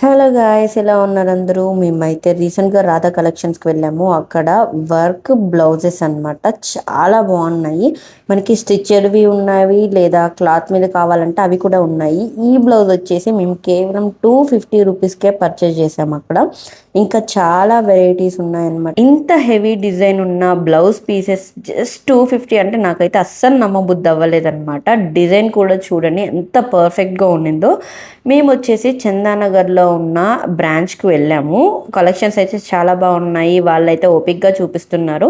Hello guys, ఎలా ఉన్నారు అందరూ? మేమైతే రీసెంట్గా రాధా కలెక్షన్స్కి వెళ్ళాము. అక్కడ వర్క్ బ్లౌజెస్ అన్నమాట చాలా బాగున్నాయి. మనకి స్టిచ్చెడ్వి ఉన్నవి, లేదా క్లాత్ మీద కావాలంటే అవి కూడా ఉన్నాయి. ఈ బ్లౌజ్ వచ్చేసి మేము కేవలం 250 రూపీస్కే పర్చేజ్ చేసాము అక్కడ. ఇంకా చాలా వెరైటీస్ ఉన్నాయన్నమాట. ఇంత హెవీ డిజైన్ ఉన్న బ్లౌజ్ పీసెస్ జస్ట్ 250 అంటే నాకైతే అస్సలు నమ్మబుద్ధి అవ్వలేదన్నమాట. డిజైన్ కూడా చూడండి ఎంత పర్ఫెక్ట్గా ఉండిందో. మేము వచ్చేసి చందానగర్లో ఉన్న బ్రాంచ్కి వెళ్ళాము. కలెక్షన్స్ అయితే చాలా బాగున్నాయి. వాళ్ళైతే ఓపిక్గా చూపిస్తున్నారు.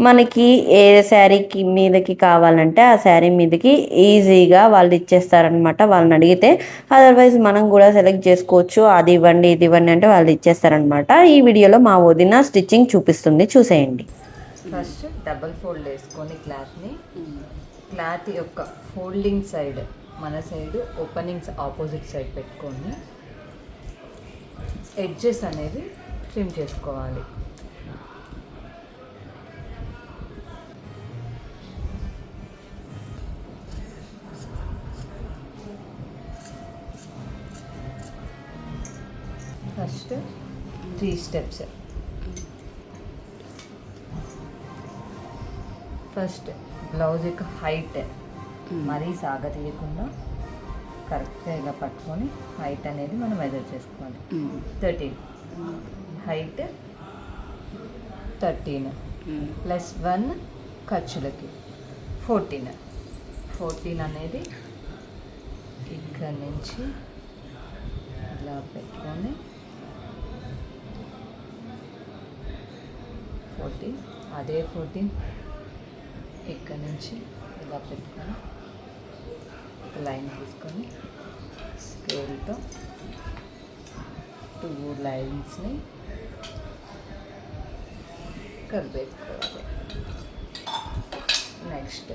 మనకి ఏ శారీకి మీదకి కావాలంటే ఆ శారీ మీదకి ఈజీగా వాళ్ళు ఇచ్చేస్తారనమాట. వాళ్ళని అడిగితే అదర్వైజ్ మనం కూడా సెలెక్ట్ చేసుకోవచ్చు. అది ఇవ్వండి ఇది ఇవ్వండి అంటే వాళ్ళు ఇచ్చేస్తారనమాట. ఈ వీడియోలో మా వదిన స్టిచ్చింగ్ చూపిస్తుంది, చూసేయండి. ఫస్ట్ డబల్ ఫోల్డ్ వేసుకొని క్లాత్ యొక్క ఫోల్డింగ్ సైడ్ మన సైడ్ ఓపెనింగ్స్ ఆపోజిట్ సైడ్ పెట్టుకొని ఎడ్జెస్ అనేవి ట్రిమ్ చేసుకోవాలి. First 3 steps. ఫస్ట్ బ్లౌజ్ యొక్క హైట్ మరీ సాగతీయకుండా కరెక్ట్గా ఇలా పట్టుకొని హైట్ అనేది మనం మెజర్ చేసుకోవాలి. 13 హైట్ 13 +1 ఖర్చులకి 14 అనేది ఇక్కడ నుంచి ఇలా పెట్టుకొని 14 అదే 14 ఇక్కడ నుంచి ఇలా పెట్టుకొని లైన్ తీసుకొని స్కేల్తో 2 లైన్స్ని కలిపేసుకోవాలి. నెక్స్ట్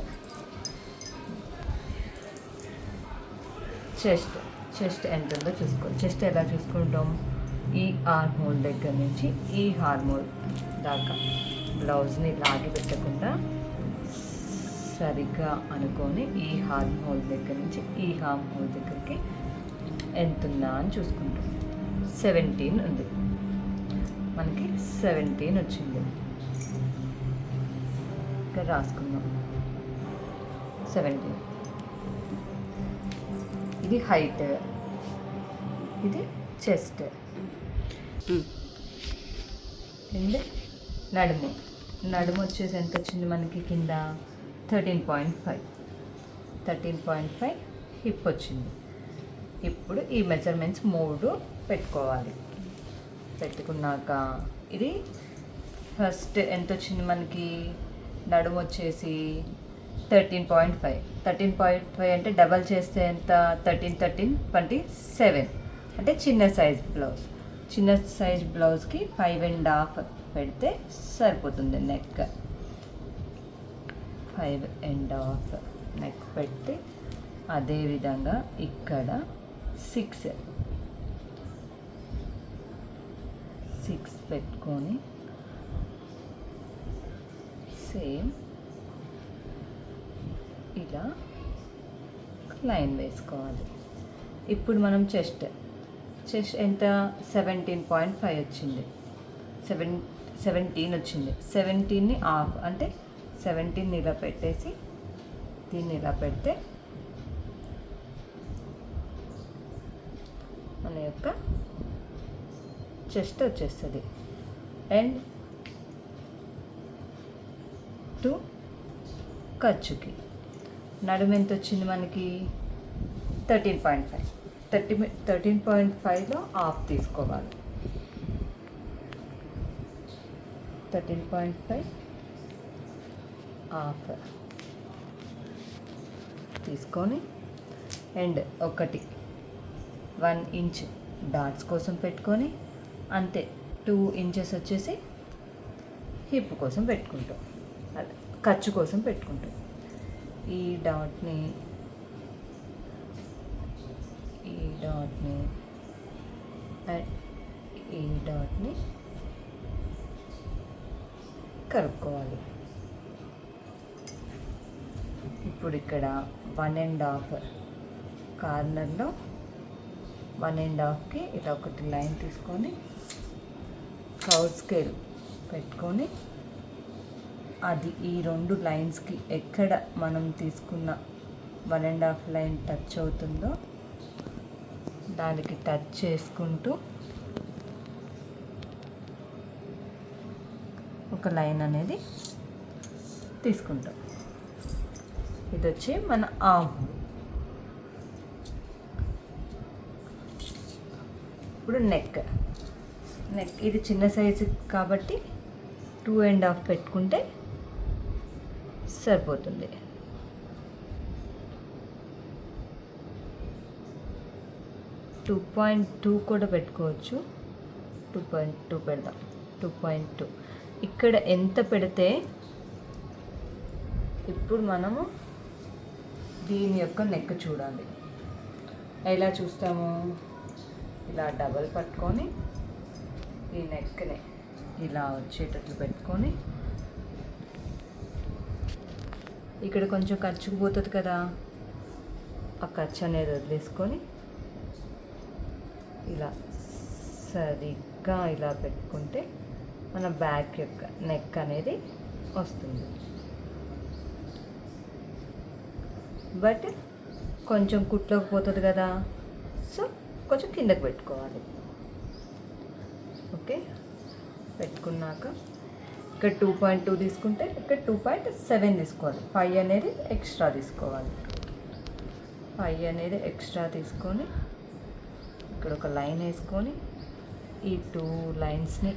చెస్ట్ ఎంత ఉందో చూసుకోవాలి. చెస్ట్ ఎలా చూసుకుంటాం? ఈ ఆర్మ్ హోల్ దగ్గర నుంచి ఈ హార్మ్ హోల్ దాకా బ్లౌజ్ని లాగి పెట్టకుండా సరిగ్గా అనుకొని ఈ హార్మ్ హోల్ దగ్గర నుంచి ఈ హార్మ్ హోల్ దగ్గరికి ఎంత ఉందా అని చూసుకుంటాం. 17 ఉంది, మనకి 17 వచ్చింది. ఇక్కడ రాసుకుందాం 17. ఇది హైట్, ఇది చెస్ట్ అండ్ నడుము వచ్చేసి ఎంత వచ్చింది మనకి కింద 13.5 హిప్ వచ్చింది. ఇప్పుడు ఈ మెజర్మెంట్స్ 3 పెట్టుకోవాలి. పెట్టుకున్నాక ఇది ఫస్ట్ ఎంత వచ్చింది మనకి? నడుము వచ్చేసి 13.5 అంటే డబల్ చేస్తే ఎంత? 13 27 అంటే చిన్న సైజ్ బ్లౌజ్కి 5.5 పెడితే సరిపోతుంది. నెక్ 5.5 నెక్ పెట్టి అదేవిధంగా ఇక్కడ 6 పెట్టుకొని సేమ్ ఇలా లైన్ వేసుకోవాలి. ఇప్పుడు మనం చెస్ట్ ఎంత? 17.5 వచ్చింది. 17 వచ్చింది. 17ని హాఫ్ అంటే 17 ఇలా పెట్టేసి దీన్ని ఇలా పెడితే మన యొక్క చెస్ట్ వచ్చేస్తుంది. అండ్ 2 ఖర్చుకి నడుము ఎంత వచ్చింది మనకి? 13.5లో హాఫ్ తీసుకోవాలి. 13.5 హాఫ్ తీసుకొని అండ్ 1 ఇంచ్ డాట్స్ కోసం పెట్టుకొని అంతే 2 ఇంచెస్ వచ్చేసి హిప్ కోసం పెట్టుకుంటాం, ఖర్చు కోసం పెట్టుకుంటాం. ఈ డాట్ని కలుపుకోవాలి. ఇప్పుడు ఇక్కడ 1.5 కార్నర్లో 1.5కి ఇలా ఒకటి లైన్ తీసుకొని కర్వ్ స్కేల్ పెట్టుకొని అది ఈ 2 లైన్స్కి ఎక్కడ మనం తీసుకున్న 1.5 లైన్ టచ్ అవుతుందో దానికి టచ్ చేసుకుంటూ ఒక లైన్ అనేది తీసుకుంటాం. ఇది వచ్చి మన ఆర్మ్. ఇప్పుడు నెక్ ఇది చిన్న సైజు కాబట్టి 2.5 పెట్టుకుంటే సరిపోతుంది. టూ 2.2 కూడా పెట్టుకోవచ్చు. 2.2 పెడదాం. 2.2 ఇక్కడ ఎంత పెడితే ఇప్పుడు మనము దీని యొక్క నెక్ చూడాలి. ఎలా చూస్తాము? ఇలా డబల్ పట్టుకొని ఈ నెక్ని ఇలా వచ్చేటట్లు పెట్టుకొని ఇక్కడ కొంచెం ఖర్చుకు పోతుంది కదా, ఆ ఖర్చు అనేది వదిలేసుకొని ఇలా సరిగ్గా ఇలా పెట్టుకుంటే మన బ్యాక్ యొక్క నెక్ అనేది వస్తుంది. బట్ కొంచెం కుట్లోకి పోతుంది కదా, సో కొంచెం కిందకి పెట్టుకోవాలి. ఓకే, పెట్టుకున్నాక ఇక్కడ 2.2 తీసుకుంటే ఇక్కడ 2.7 తీసుకోవాలి. 5 అనేది ఎక్స్ట్రా తీసుకోవాలి. 5 అనేది ఎక్స్ట్రా తీసుకొని ఇక్కడ ఒక లైన్ వేసుకొని ఈ 2 లైన్స్ని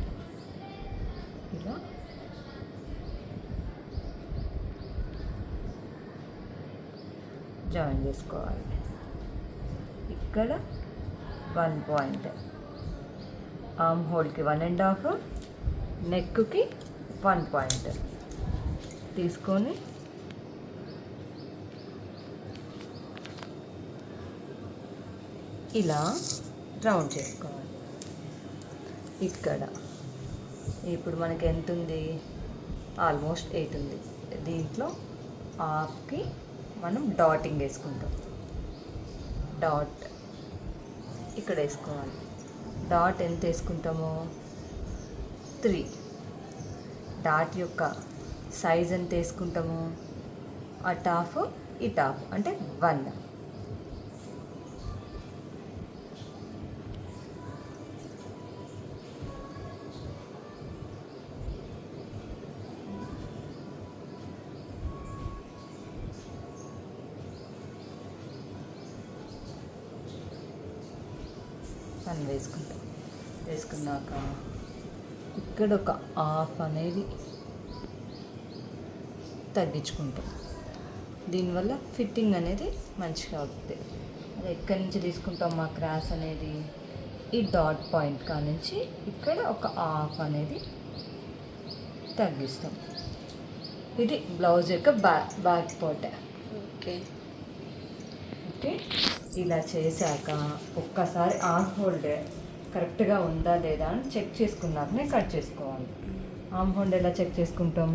ఇలా జాయిన్ చేసుకోవాలి. ఇక్కడ 1 పాయింట్, ఆర్మ్ హోల్కి 1.5, నెక్కి 1 పాయింట్ తీసుకొని ఇలా రౌండ్ చేసుకోవాలి. ఇక్కడ ఇప్పుడు మనకి ఎంత ఉంది? ఆల్మోస్ట్ 8 ఉంది. దీంట్లో హాఫ్కి మనం డాటింగ్ వేసుకుంటాం. డాట్ ఇక్కడ వేసుకోవాలి. డాట్ ఎంత వేసుకుంటామో 3. డాట్ యొక్క సైజ్ ఎంత వేసుకుంటాము? అటు హాఫ్ ఇటు హాఫ్ అంటే 1. అని వేసుకుంటాం. వేసుకున్నాక ఇక్కడ ఒక హాఫ్ అనేది తగ్గించుకుంటాం. దీనివల్ల ఫిట్టింగ్ అనేది మంచిగా అవుతుంది. అది ఎక్కడి నుంచి తీసుకుంటాం? మా క్రాస్ అనేది ఈ డాట్ పాయింట్ కానుంచి ఇక్కడ ఒక హాఫ్ అనేది తగ్గిస్తాం. ఇది బ్లౌజ్ యొక్క బ్యాక్ పార్ట్. ఓకే ఓకే, ఇలా చేశాక ఒక్కసారి ఆర్మ్ హోల్డ్ కరెక్ట్గా ఉందా లేదా అని చెక్ చేసుకున్నాకనే కట్ చేసుకోవాలి. ఆర్మ్ హోల్డ్ ఎలా చెక్ చేసుకుంటాం?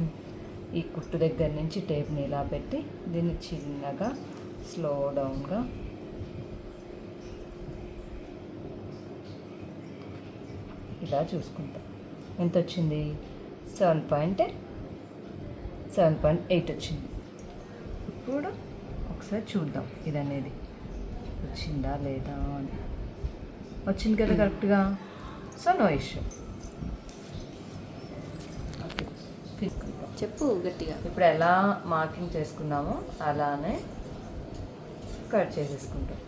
ఈ కుట్టు దగ్గర నుంచి టేప్ని ఇలా పెట్టి దీన్ని చిన్నగా స్లో డౌన్గా ఇలా చూసుకుంటాం. ఎంత వచ్చింది? 7.8 వచ్చింది. ఇప్పుడు ఒకసారి చూద్దాం ఇది అనేది వచ్చిందా లేదా అని. వచ్చింది కదా కరెక్ట్గా, సో నో ఇష్యూ. చెప్పు గట్టిగా. ఇప్పుడు ఎలా మార్కింగ్ చేసుకున్నామో అలానే కట్ చేసేసుకుంటాం.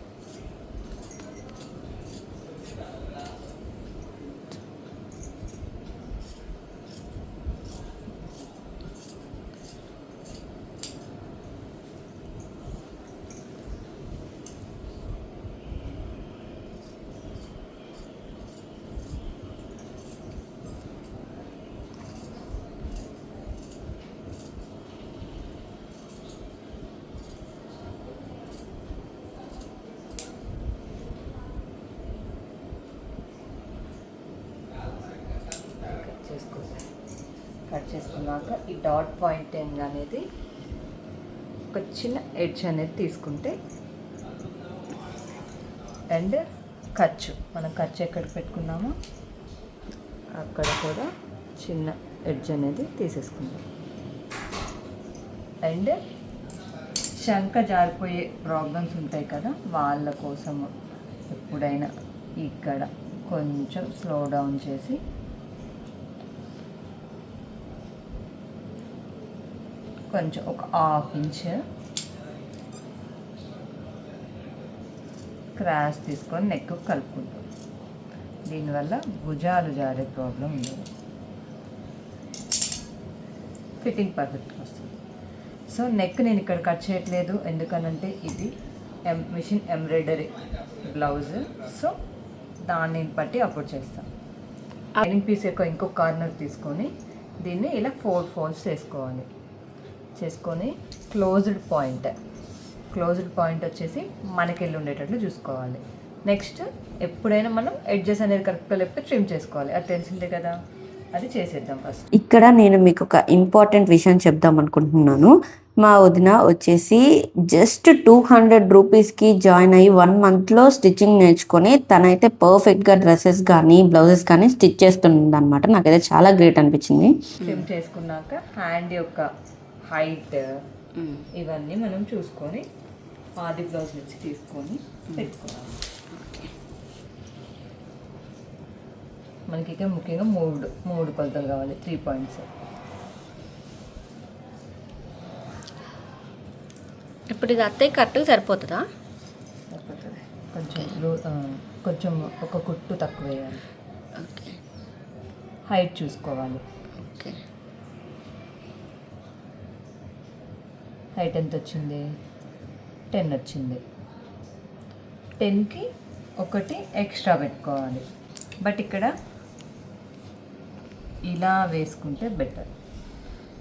కట్ చేసుకున్నాక ఈ డాట్ పాయింటింగ్ అనేది ఒక చిన్న ఎడ్జ్ అనేది తీసుకుంటే అండ్ ఖర్చు మనం ఖర్చు ఎక్కడికి పెట్టుకున్నామో అక్కడ కూడా చిన్న ఎడ్జ్ అనేది తీసేసుకుందాం. అండ్ శంఖ జారిపోయే ప్రాబ్లమ్స్ ఉంటాయి కదా, వాళ్ళ కోసము ఎప్పుడైనా ఇక్కడ కొంచెం స్లో డౌన్ చేసి కొంచెం ఒక 1/2 ఇంచ్ క్రాస్ తీసుకొని నెక్ కలుపుకుంటాం. దీనివల్ల భుజాలు జారే ప్రాబ్లం ఉండదు, ఫిట్టింగ్ పర్ఫెక్ట్గా వస్తుంది. సో నెక్ నేను ఇక్కడ కట్ చేయట్లేదు, ఎందుకనంటే ఇది మిషన్ ఎంబ్రాయిడరీ బ్లౌజ్. సో దాన్ని బట్టి అప్పుడు చేస్తాను. లైనింగ్ పీస్ యొక్క ఇంకొక కార్నర్ తీసుకొని దీన్ని ఇలా 4 ఫోల్డ్స్ చేసుకొని క్లోజ్డ్ పాయింట్ వచ్చేసి మనకి వెళ్ళి ఉండేటట్లు చూసుకోవాలి. నెక్స్ట్ ఎప్పుడైనా మనం ఎడ్జెస్ అనేది కరెక్ట్గా లేకపోతే ట్రిమ్ చేసుకోవాలి, అది తెలిసిందే కదా, అది చేసేద్దాం ఫస్ట్. ఇక్కడ నేను మీకు ఒక ఇంపార్టెంట్ విషయం చెప్దాం అనుకుంటున్నాను. మా వదిన వచ్చేసి జస్ట్ 200 రూపీస్కి జాయిన్ అయ్యి 1 మంత్లో స్టిచ్చింగ్ నేర్చుకొని తనైతే పర్ఫెక్ట్గా డ్రెస్సెస్ కానీ బ్లౌజెస్ కానీ స్టిచ్ చేస్తుంది అనమాట. నాకైతే చాలా గ్రేట్ అనిపించింది. ట్రిమ్ చేసుకున్నాక హ్యాండ్ యొక్క హైట్ ఇవన్నీ మనం చూసుకొని ఆది బ్లౌజ్ నుంచి తీసుకొని పెట్టుకోవాలి. మనకి ఇక్కడ ముఖ్యంగా మూడు కొలతలు కావాలి, 3 పాయింట్స్. ఇప్పుడు ఇది అత్తయ్య కరెక్ట్గా సరిపోతుందా? సరిపోతుంది. కొంచెం ఒక కుట్టు తక్కువ వేయాలి. ఓకే. హైట్ చూసుకోవాలి. ఓకే. హైట్ ఎంత వచ్చింది? 10 వచ్చింది. 10కి ఒకటి ఎక్స్ట్రా పెట్టుకోవాలి. బట్ ఇక్కడ ఇలా వేసుకుంటే బెటర్,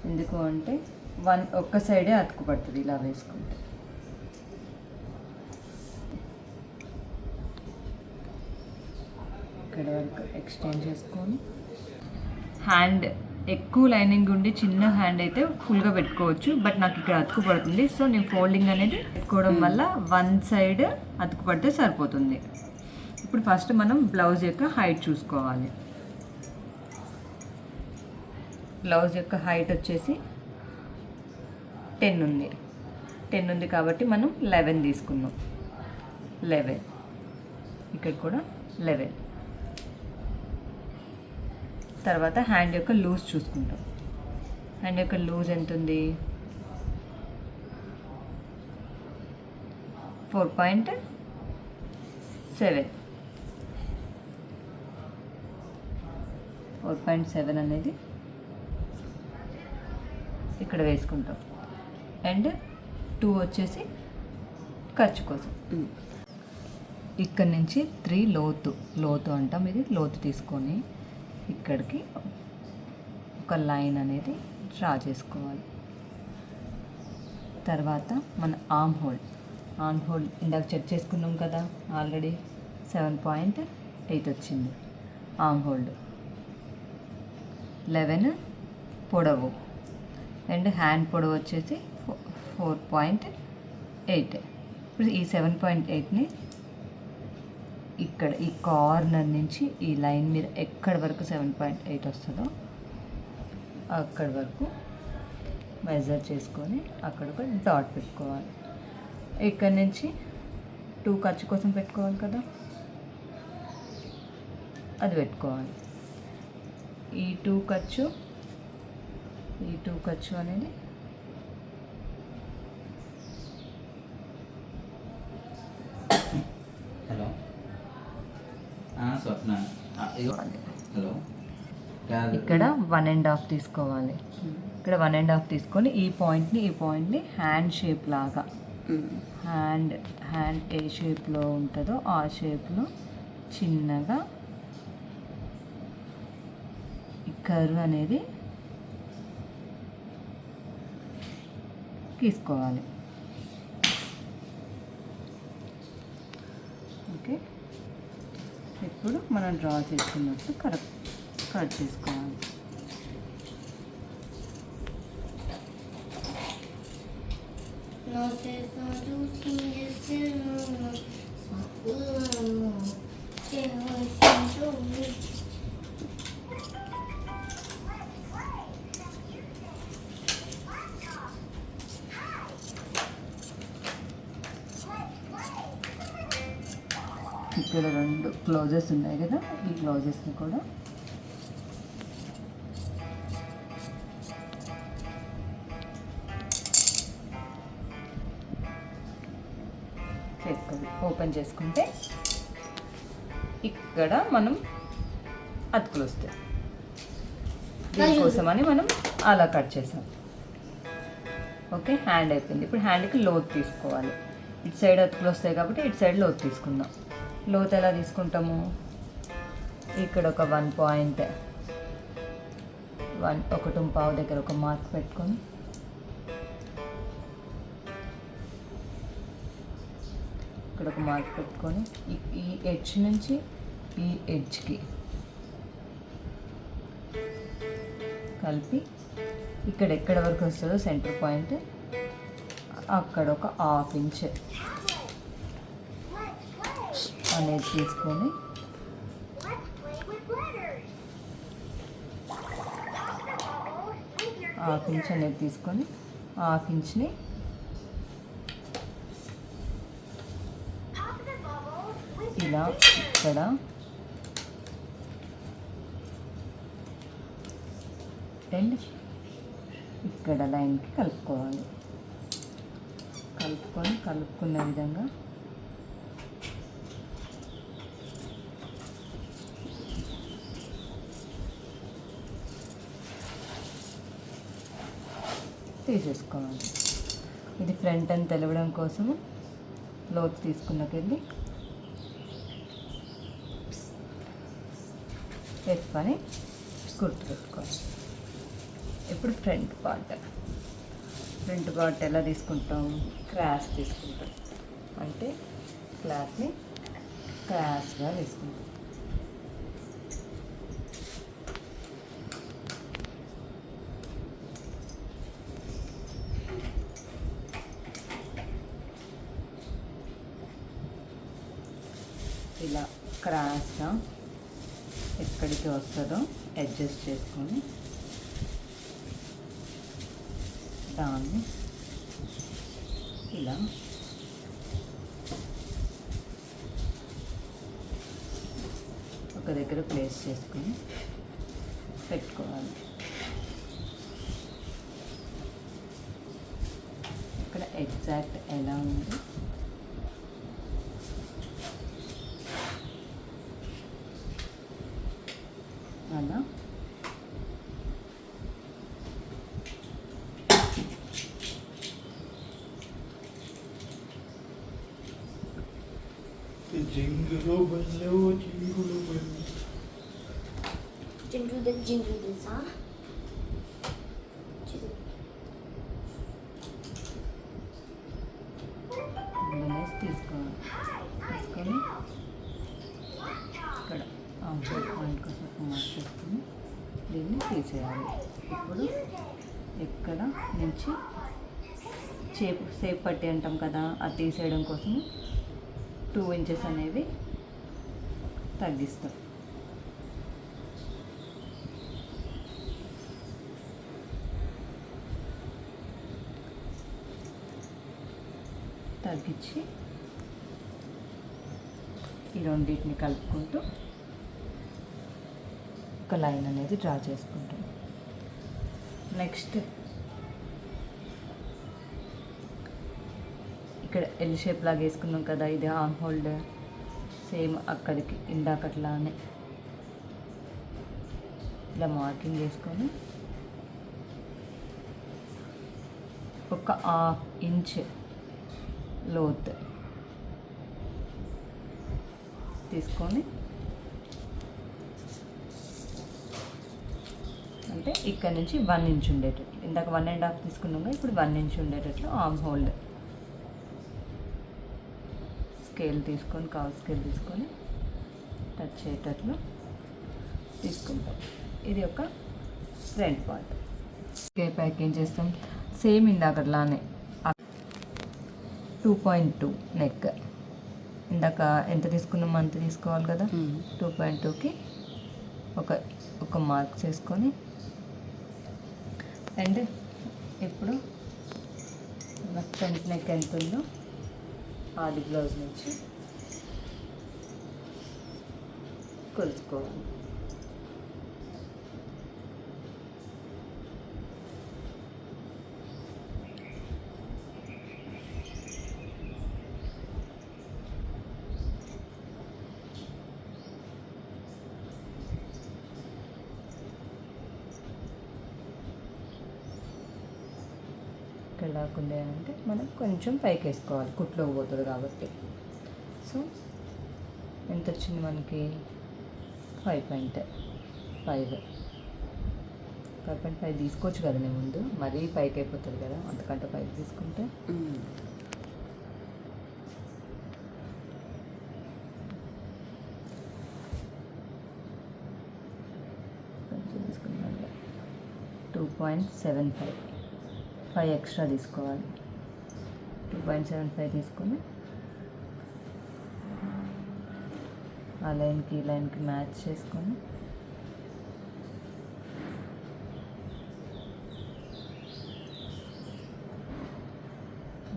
ఎందుకు అంటే ఒక్క సైడే అతుకు పడుతుంది ఇలా వేసుకుంటే. ఇక్కడ వరకు ఎక్స్టెండ్ చేసుకొని హ్యాండ్ ఎక్కువ లైనింగ్ ఉండి చిన్న హ్యాండ్ అయితే ఫుల్గా పెట్టుకోవచ్చు, బట్ నాకు ఇక్కడ అతుకు పడుతుంది. సో నేను ఫోల్డింగ్ అనేది పెట్టుకోవడం వల్ల 1 సైడ్ అతుకు పడితే సరిపోతుంది. ఇప్పుడు ఫస్ట్ మనం బ్లౌజ్ యొక్క హైట్ చూసుకోవాలి. బ్లౌజ్ యొక్క హైట్ వచ్చేసి 10 ఉంది. 10 ఉంది కాబట్టి మనం 11 తీసుకున్నాం. 11 ఇక్కడ కూడా 11. తర్వాత హ్యాండ్ యొక్క లూజ్ చూసుకుంటాం. హ్యాండ్ యొక్క లూజ్ ఎంత ఉంది? 4.7. 4.7 అనేది ఇక్కడ వేసుకుంటాం. అండ్ 2 వచ్చేసి ఖర్చు కోసం. ఇక్కడ నుంచి 3 లోతు అంటాం. ఇది లోతు తీసుకొని ఇక్కడికి ఒక లైన్ అనేది డ్రా చేసుకోవాలి. తర్వాత మన ఆర్మ్ హోల్ ఇందాక చెక్ చేసుకున్నాం కదా, ఆల్రెడీ 7.8 వచ్చింది. ఆర్మ్ హోల్డ్ 11 పొడవు అండ్ హ్యాండ్ పొడవు వచ్చేసి 4.8. ఇప్పుడు ఈ 7.8ని ఇక్కడ ఈ కార్నర్ నుంచి ఈ లైన్ మీద ఎక్కడి వరకు 7.8 వస్తుందో అక్కడి వరకు మెజర్ చేసుకొని అక్కడ ఒక డాట్ పెట్టుకోవాలి. ఇక్కడ నుంచి 2 ఖర్చు కోసం పెట్టుకోవాలి కదా, అది పెట్టుకోవాలి. ఈ 2 ఖర్చు అనేది ఇక్కడ 1.5 తీసుకోవాలి. ఇక్కడ 1.5 తీసుకొని ఈ పాయింట్ని హ్యాండ్ షేప్ లాగా, హ్యాండ్ ఏ షేప్లో ఉంటుందో ఆ షేప్లో చిన్నగా ఈ కర్వ్ అనేది తీసుకోవాలి. ఓకే, ఇప్పుడు మనం డ్రా చేసుకున్నట్టు కట్ చేసుకోవాలి. ఇక్కడ 2 క్లోజెస్ ఉన్నాయి కదా, ఈ క్లోజెస్ని కూడా ఓపెన్ చేసుకుంటే ఇక్కడ మనం అతుకులు వస్తాయి. దీనికోసమని మనం అలా కట్ చేసాం. ఓకే, హ్యాండ్ అయిపోయింది. ఇప్పుడు హ్యాండ్కి లోతు తీసుకోవాలి. ఇటు సైడ్ అతుకులు వస్తాయి కాబట్టి ఇటు సైడ్ లోతు తీసుకుందాం. లోతు ఎలా తీసుకుంటాము? ఇక్కడ ఒక 1.1 1.5 దగ్గర ఒక మార్క్ పెట్టుకొని ఇక్కడ ఒక మార్క్ పెట్టుకొని ఈ ఎడ్జ్ నుంచి ఈ ఎడ్జ్కి కలిపి ఇక్కడ ఎక్కడ వరకు వస్తుందో సెంటర్ పాయింట్ అక్కడ ఒక 1/2 ఇంచ్ అనేది తీసుకొని ½ ఇంచ్ అనేది తీసుకొని ½ ఇంచ్ని ఇలా ఇక్కడ అండ్ ఇక్కడ లైన్కి కలుపుకోవాలి. కలుపుకున్న విధంగా తీసేసుకోవాలి. ఇది ఫ్రంట్ అని తెలవడం కోసము లోతు తీసుకున్నకెళ్ళి పెట్టుకొని కుర్తు పెట్టుకోవాలి. ఇప్పుడు ఫ్రంట్ పార్ట్ ఎలా తీసుకుంటాం? క్రాస్ తీసుకుంటాం. అంటే క్లాత్ని క్రాస్గా తీసుకుంటాం. ఇలా క్రాస్గా ఎక్కడికి వస్తుందో అడ్జస్ట్ చేసుకొని దాన్ని ఇలా ఒక దగ్గర ప్లేస్ చేసుకొని పెట్టుకోవాలి. ఇక్కడ ఎగ్జాక్ట్ ఎలా ఉంది అలా Jingle bello, jingle bello. Jingle bells, huh? తీసుకొని ఇక్కడ పాయింట్ కోసం మార్క్ చేసుకొని దీన్ని తీసేయాలి. ఇప్పుడు ఎక్కడ నుంచి సేప్ పట్టి అంటాం కదా, అది తీసేయడం కోసం 2 ఇంచెస్ అనేవి తగ్గిస్తాం. తగ్గించి ఈ రెండింటిని కలుపుకుంటూ ఒక లైన్ అనేది డ్రా చేసుకుంటాం. నెక్స్ట్ ఇక్కడ ఎల్ షేప్ లాగా వేసుకున్నాం కదా, ఇది ఆర్మ్ హోల్డ్. సేమ్ అక్కడికి ఇందాకట్లానే ఇలా మార్కింగ్ చేసుకొని ఒక 1/2 ఇంచ్ లోతు తీసుకొని, అంటే ఇక్కడ నుంచి 1 ఇంచ్ ఉండేటట్లు, ఇందాక 1.5 తీసుకున్నాము, ఇప్పుడు 1 ఇంచ్ ఉండేటట్లు ఆర్మ్ హోల్డ్ స్కేల్ తీసుకొని, కవ్ స్కేల్ తీసుకొని టచ్ అయ్యేటట్లు తీసుకుంటాం. ఇది ఒక ఫ్రంట్ పార్ట్. ప్యాక్ ఏం చేస్తాం? సేమ్ ఇందాకట్లానే 2.2 నెక్ ఇందాక ఎంత తీసుకున్నామో అంత తీసుకోవాలి కదా. 2.2కి ఒక మార్క్ చేసుకొని, అండ్ ఇప్పుడు ఫ్రంట్ నెక్ ఎంత ఉందో ఆది బ్లౌజ్ నుంచి కొలుచుకోవాలి. ఇక్కడ దాకుంది అంటే మనం కొంచెం పైకి వేసుకోవాలి, కుట్లోకి పోతుంది కాబట్టి. సో ఎంత వచ్చింది మనకి? 5.5 తీసుకోవచ్చు కదా నేను ముందు, మరీ పైకి అయిపోతుంది కదా, అంతకంటే పైకి తీసుకుంటే. కొంచెం తీసుకున్నాను. 2.75 5 ఎక్స్ట్రా తీసుకోవాలి. 2.75 తీసుకొని ఆ లైన్కి ఈ లైన్కి మ్యాచ్ చేసుకొని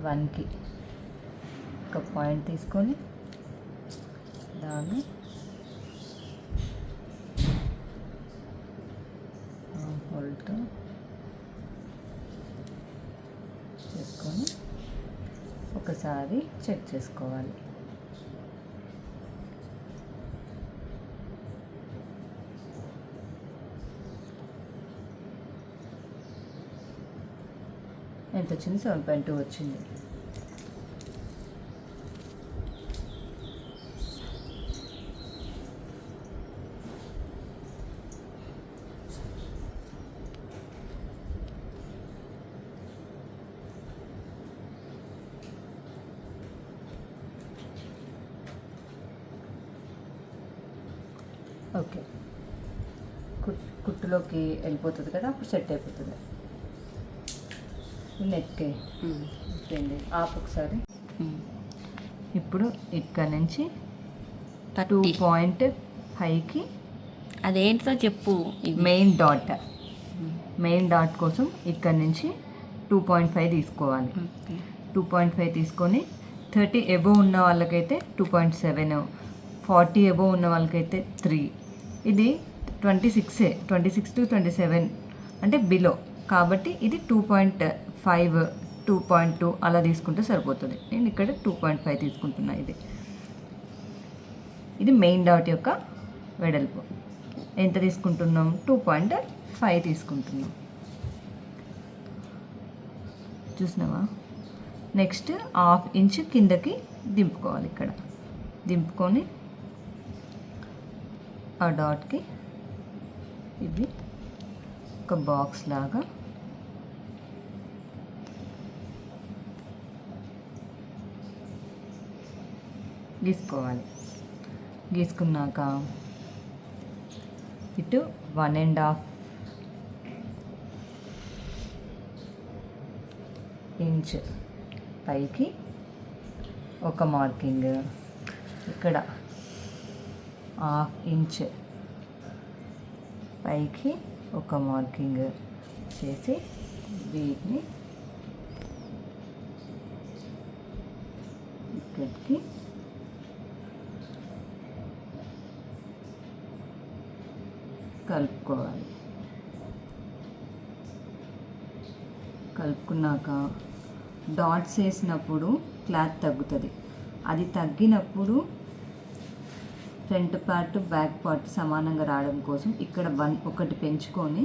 వన్కి ఒక పాయింట్ తీసుకొని దాన్ని హోల్డ్తో చేసుకొని ఒకసారి చెక్ చేసుకోవాలి. ఎంత వచ్చింది? 7.2 వచ్చింది. ఓకే, కుట్టులోకి వెళ్ళిపోతుంది కదా, అప్పుడు సెట్ అయిపోతుంది. నెక్కి అయిపోయింది. ఆపు ఒకసారి. ఇప్పుడు ఇక్కడ నుంచి 2.5కి అదేంటో చెప్పు. మెయిన్ డాట్ కోసం ఇక్కడ నుంచి 2.5 తీసుకోవాలి. 2.5 తీసుకొని 30 ఎబోవ్ ఉన్న వాళ్ళకైతే 2.7, 40 ఎబోవ్ ఉన్న వాళ్ళకైతే 3. ఇది 26 to 27 అంటే బిలో, కాబట్టి ఇది 2.5, 2.2 అలా తీసుకుంటే సరిపోతుంది. నేను ఇక్కడ 2.5 తీసుకుంటున్నా. ఇది మెయిన్ డాట్ యొక్క వెడల్పు. ఎంత తీసుకుంటున్నాం? 2.5 తీసుకుంటున్నాం. చూసినావా? నెక్స్ట్ 1/2 ఇంచ్ కిందకి దింపుకోవాలి. ఇక్కడ దింపుకొని ఆ డాట్కి ఇది ఒక బాక్స్ లాగా గీసుకోవాలి. గీసుకున్నాక ఇటు 1.5 ఇంచ్ పైకి ఒక మార్కింగ్, ఇక్కడ 1/2 ఇంచ్ పైకి ఒక మార్కింగ్ చేసి వీటిని ఇక్కడికి కలుపుకోవాలి. కలుపుకున్నాక డాట్స్ వేసినప్పుడు క్లాత్ తగ్గుతుంది. అది తగ్గినప్పుడు ఫ్రంట్ పార్ట్ బ్యాక్ పార్ట్ సమానంగా రావడం కోసం ఇక్కడ ఒకటి పెంచుకొని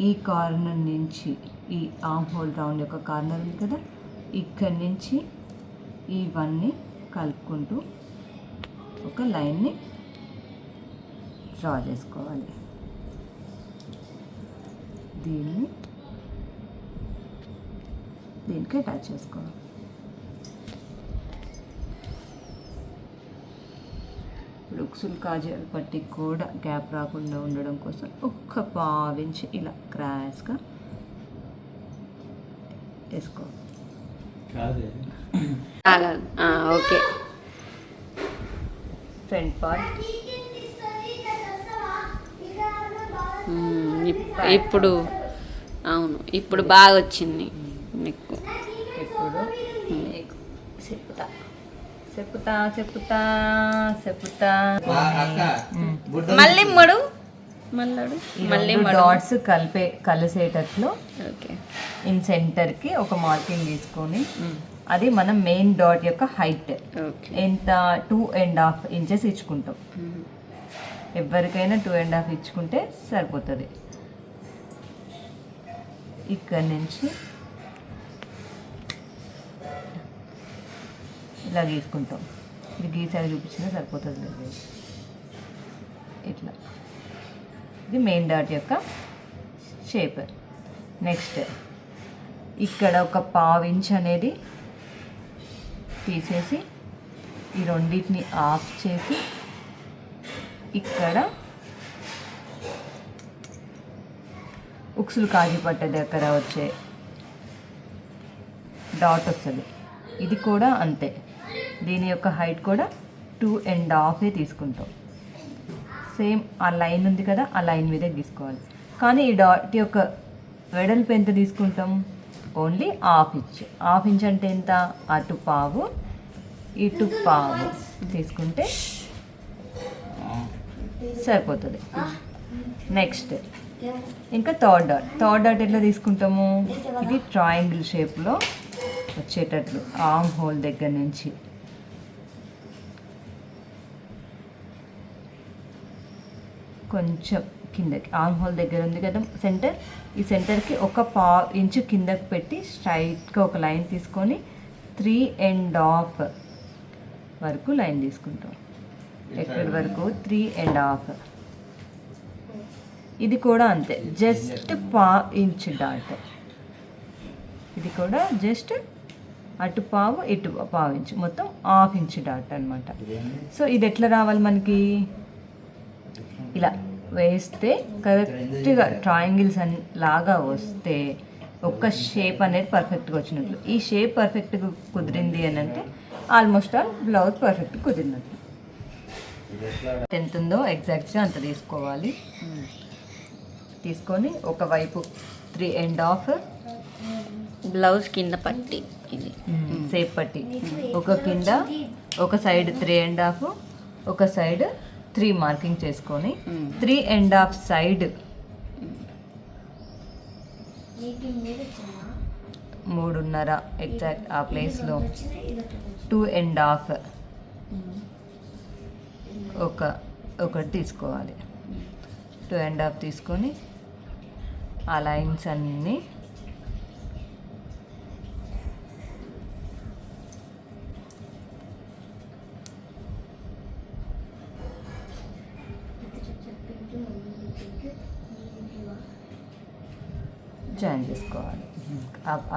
ఈ కార్నర్ నుంచి, ఈ ఆర్మ్ హోల్ రౌండ్ యొక్క కార్నర్ ఉంది కదా, ఇక్కడి నుంచి ఇవన్నీ కలుపుకుంటూ ఒక లైన్ని డ్రా చేసుకోవాలి. దీనికి అటాచ్ చేసుకోవాలి. ఇప్పుడు ఉక్సులు కాజల్ పట్టి కూడా గ్యాప్ రాకుండా ఉండడం కోసం ఒక్క 1/2 ఇంచ్ ఇలా క్రాస్గా వేసుకోవాలి. కాదే ఓకే. Front part. ఇప్పుడు అవును, ఇప్పుడు బాగా వచ్చింది నీకు. ఇప్పుడు నీకు చెప్తా చెప్తా చెప్తా చెప్తా. మళ్ళీ మళ్ళీ డాట్స్ కలిసేటట్లు ఓకే. ఇన్ సెంటర్కి ఒక మార్కింగ్ తీసుకొని అది మనం మెయిన్ డాట్ యొక్క హైట్ ఓకే. ఎంత 2.5 ఇంచెస్ ఇచ్చుకుంటాం. ఎవరికైనా 2.5 ఇచ్చుకుంటే సరిపోతుంది. ఇక్కడ నుంచి ఇలా గీసుకుంటాం. ఇది గీసాక చూపించినా సరిపోతుంది లేదు, ఇట్లా. ఇది మెయిన్ డాట్ యొక్క షేప్. నెక్స్ట్ ఇక్కడ ఒక 1/2 ఇంచ్ అనేది తీసేసి ఈ రెండింటిని ఆఫ్ చేసి ఇక్కడ ఉక్సులు కాజీ పట్ట దగ్గర వచ్చే డాట్ వస్తుంది. ఇది కూడా అంతే. దీని యొక్క హైట్ కూడా 2.5 తీసుకుంటాం. సేమ్ ఆ లైన్ ఉంది కదా, ఆ లైన్ మీద గీసుకోవాలి. కానీ ఈ డాట్ యొక్క వెడల్పు ఎంత తీసుకుంటాం? Only 1/2 inch. 1/2 ఇంచ్ అంటే ఎంత? అటు పావు ఇటు పావు తీసుకుంటే సరిపోతుంది. నెక్స్ట్ ఇంకా థర్డ్ డాట్ ఎట్లా తీసుకుంటాము? ఇది ట్రయాంగిల్ షేప్లో వచ్చేటట్లు ఆర్మ్ హోల్ దగ్గర నుంచి కొంచెం కిందకి, ఆర్మ్ హోల్ దగ్గర ఉంది కదా సెంటర్, ఈ సెంటర్కి ఒక 1/2 ఇంచు కిందకి పెట్టి స్ట్రైట్గా ఒక లైన్ తీసుకొని 3.5 వరకు లైన్ తీసుకుంటాం. ఎక్కడి వరకు? 3.5. ఇది కూడా అంతే, జస్ట్ 1/2 ఇంచ్ డాట్. ఇది కూడా జస్ట్ అటు పావు ఇటు 1/2 ఇంచ్, మొత్తం 1/2 ఇంచ్ డాట్ అనమాట. సో ఇది ఎట్లా రావాలి మనకి? ఇలా వేస్తే కరెక్ట్గా ట్రయాంగిల్స్ లాగా వస్తే ఒక్క షేప్ అనేది పర్ఫెక్ట్గా వచ్చినట్లు. ఈ షేప్ పర్ఫెక్ట్గా కుదిరింది అని అంటే ఆల్మోస్ట్ ఆల్ బ్లౌజ్ పర్ఫెక్ట్ కుదిరినట్లు. ఎంత ఉందో ఎగ్జాక్ట్గా అంత తీసుకోవాలి. తీసుకొని ఒకవైపు 3.5 బ్లౌజ్ కింద పట్టి, ఇది సేప్ పట్టి, ఒక కింద ఒక సైడ్ 3.5, ఒక సైడ్ 3 మార్కింగ్ చేసుకొని 3.5 సైడ్ 3.5 ఎగ్జాక్ట్ ఆ ప్లేస్లో 2.5 ఒకటి తీసుకోవాలి. 2.5 తీసుకొని ఆ లైన్స్ అన్నీ జాయిన్ చేసుకోవాలి.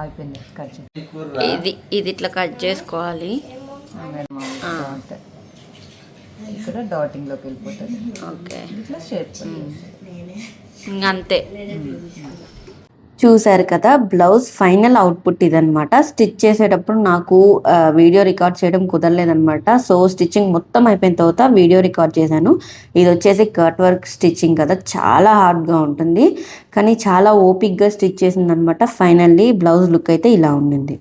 అయిపోయింది, కట్ చేసి ఇది ఇట్లా కట్ చేసుకోవాలి. డాట్ ఇక్కడ డాటింగ్లోకి వెళ్ళిపోతుంది. ఓకే, ఇట్లా షేప్ అంతే. చూసారు కదా, బ్లౌజ్ ఫైనల్ అవుట్పుట్ ఇదనమాట. స్టిచ్ చేసేటప్పుడు నాకు వీడియో రికార్డ్ చేయడం కుదరలేదనమాట. సో స్టిచ్చింగ్ మొత్తం అయిపోయిన తర్వాత వీడియో రికార్డ్ చేశాను. ఇది వచ్చేసి కట్ వర్క్ స్టిచ్చింగ్ కదా, చాలా హార్డ్గా ఉంటుంది, కానీ చాలా ఓపిక్గా స్టిచ్ చేసిందనమాట. ఫైనల్లీ బ్లౌజ్ లుక్ అయితే ఇలా ఉండింది.